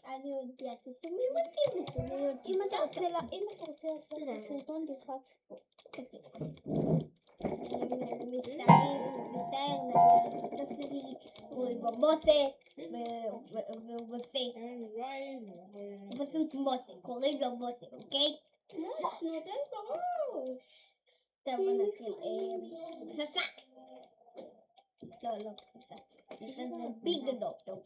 אני יודע, תשמים אותי. אם אתה רוצה לעשות את הסרטון תלחץ פה. הוא בבוסק ובוסק. הוא פשוט מוסק, קוראים לו מוסק, אוקיי? נותן בראש. טוב, בוא נתחיל. פצצה. לא פצצה. זה ביג דוקטור.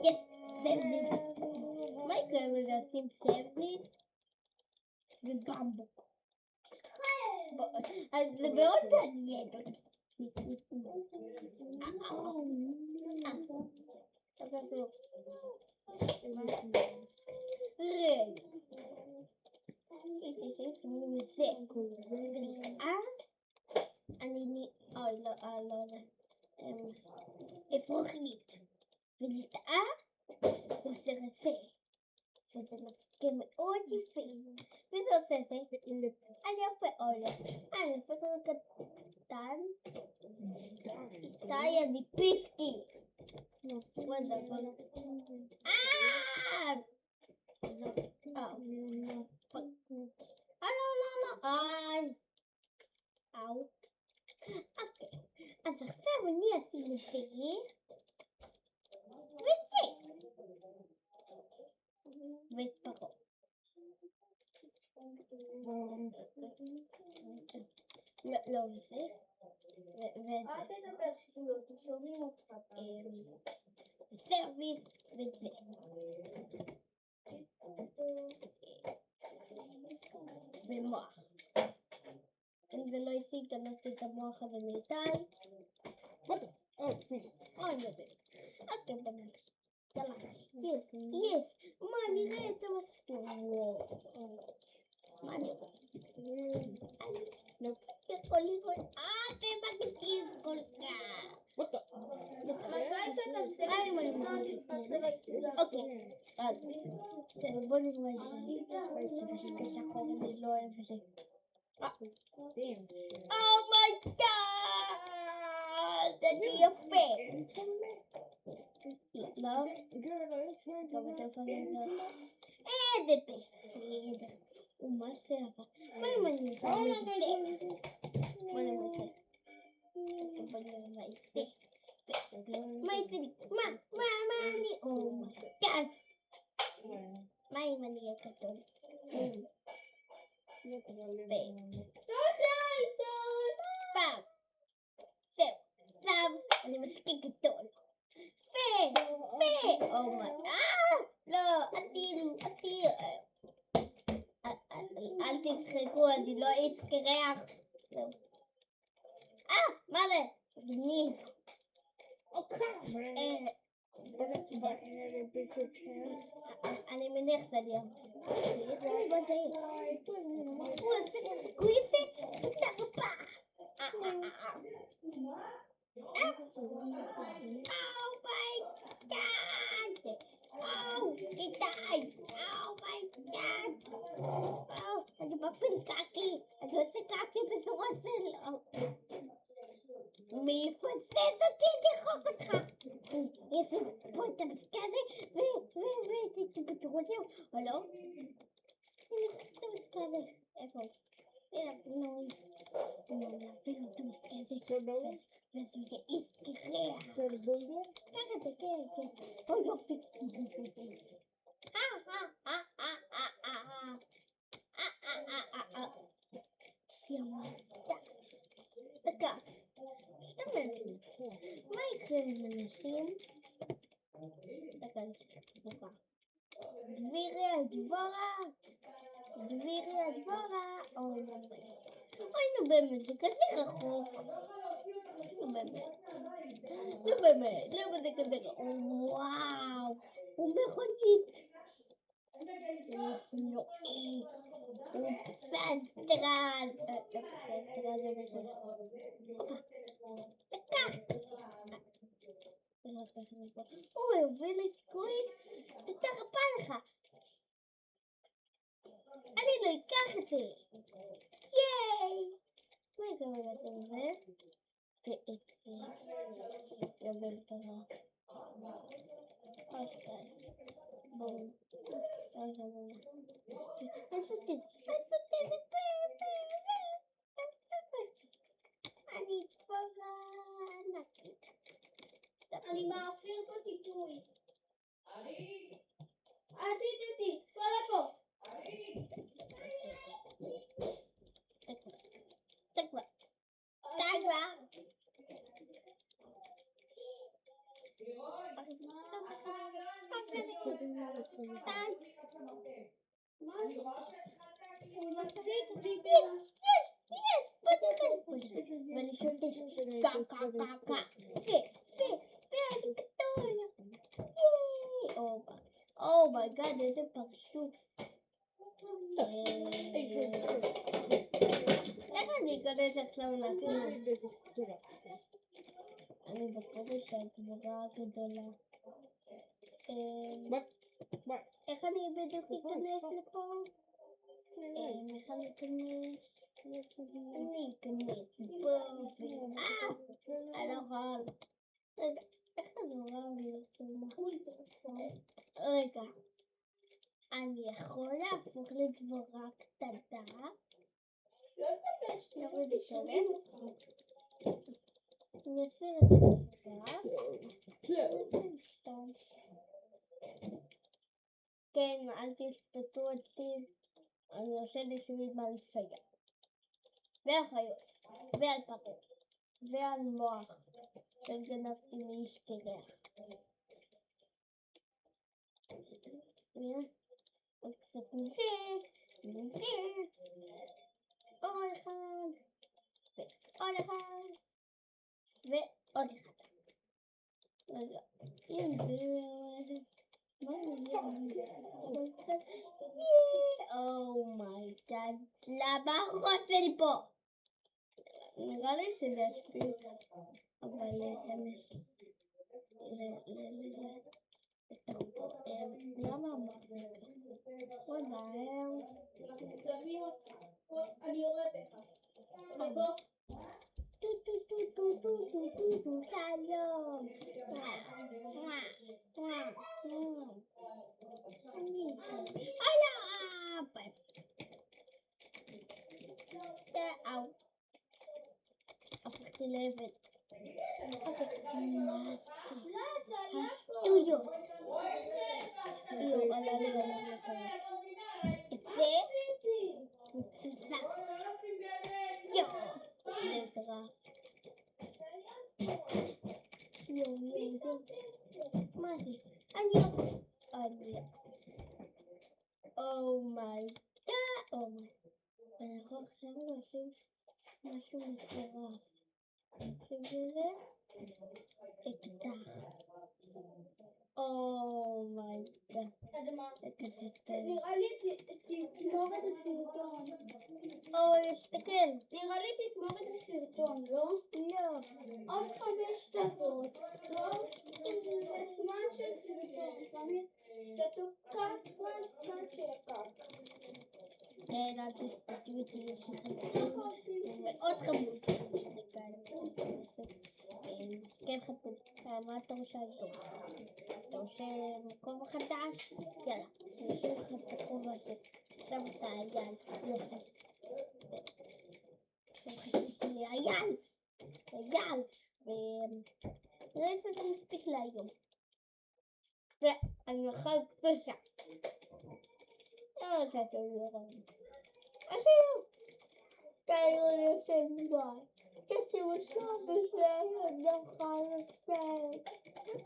יס, סבליס. מה יקרה אם נשים סבליס ובמבוק? אז זה מאוד מעניין אותי. אפרוחית ולטעה וסרסה וזה מסכים מאוד יפה וזה עושה את זה אני עושה עולה אני עושה קטן איתי אני פיסקי אז עכשיו אני אשים את זה ואת פחות. לא וזה. אל תדבר שטויות, שומעים אותך. סרוויס וזה. ומוח. אם זה לא ישיג, אני אעשה את המוח הזה מאיתי. אוי נדבר. אוקיי בנק. יס, מה נראה את המסכים? מה נראה? אני יכול לראות, זה מגניב כל כך. אוקיי, אז בוא נראה את זה. כשחור אני לא אוהב את זה. אומייגאד, אני יפה. לא? איזה בסדר. ומה זה אבל? מה אם אני עושה את זה? מה אני עושה? מה יעשה לי? מה אני? אומייגאד. מה אם אני אהיה קטון? פעם. זהו. עכשיו אני מספיק גדול. לא, אל תצחקו, אני לא אתקרח. מה זה? גניב. אני מניח את הדיון. הוא עושה את הסקוויזי, תודה רבה. אני מפעיל קקי, אני עושה קקי בצורה של... מי יפסס אותי, אני אחוק אותך. יש לי פה את המסקזה, בצורה זהו, או לא? אני אקח את המסקזה, איפה? נוי, נעביר את המסקזה, וזה יתקרח. קח את זה, כן. אוי יופי. דקה, מה יקרה אם אנשים? דקה, סליחה. דבירי הדבורה. אוי נו באמת, זה כזה רחוק. נו באמת, למה זה כזה רחוק? וואו, הוא מכונית. הוא אופנועי. הוא פסנתרן. הוא יוביל לי סיכוי. תודה רבה לך. אני לא אקח את זה. ייי. מה יקרה בעצם זה? ואת זה. יוביל כזה. ברור. אני צבורה ענקית. אני מעביר פה טיטוי. אל תיתי, בוא לפה. תקווה. ואני שותק קה אומייגאד, איזה פרשוף. איך אני אכנס עכשיו לתמונה? אני בקושי שהתמונה הגדולה. איך אני בדיוק אכנס לפה? איך אני אכנס? אני אכנס פה אני לא יכולה. רגע, איך אני יכולה רגע, אני יכול להפוך לדבורה קטנה? לא תדבר שתוריד לשלם? אני אסיר את הדבורה. כן, אל תשפטו אותי. אני עושה ניסויים על פיה. ועל חיות. ועל פרות. ועל מוח. שגנבתי מאיש קרח. עוד קצת מזה. עוד אחד. ועוד אחד. ועוד אחד. רגע. אומייגאד, למה חוץ לי פה? נראה לי שזה יספיק, אבל למה אמרתי? בוא נער. אני יורדת. בוא. שלום. הפכתי לעבד. מה זה? השטויות. עלה לי עליו לקרב. את זה? מציסה. נדרה. מה זה? אני אומייגאד. אני יכול עכשיו לעשות משהו מטורף. שזה אקדח. אומייגאד. זה כזה טוב. נראה לי תגמור את הסרטון. תסתכל. נראה לי תגמור את הסרטון, לא? לא. עוד 5 דקות. לא? זה זמן של סרטון. תמיד שתוקע זמן של הקק. כן, אל תסתכלי אותי, יש לך מאוד חמוד. כן חתול, מה אתה עושה איתו? אתה עושה מקום חדש? יאללה, אני עושה לך את החום הזה. שם את האייל, יופי. חשבתי לי אייל, ונראה שזה מספיק להיום. ואני אוכל פשע. לא שאתה לראות. אז היום, תראו לי ישן ביי. תשימו שוב בשביל נוכל לצאת. אני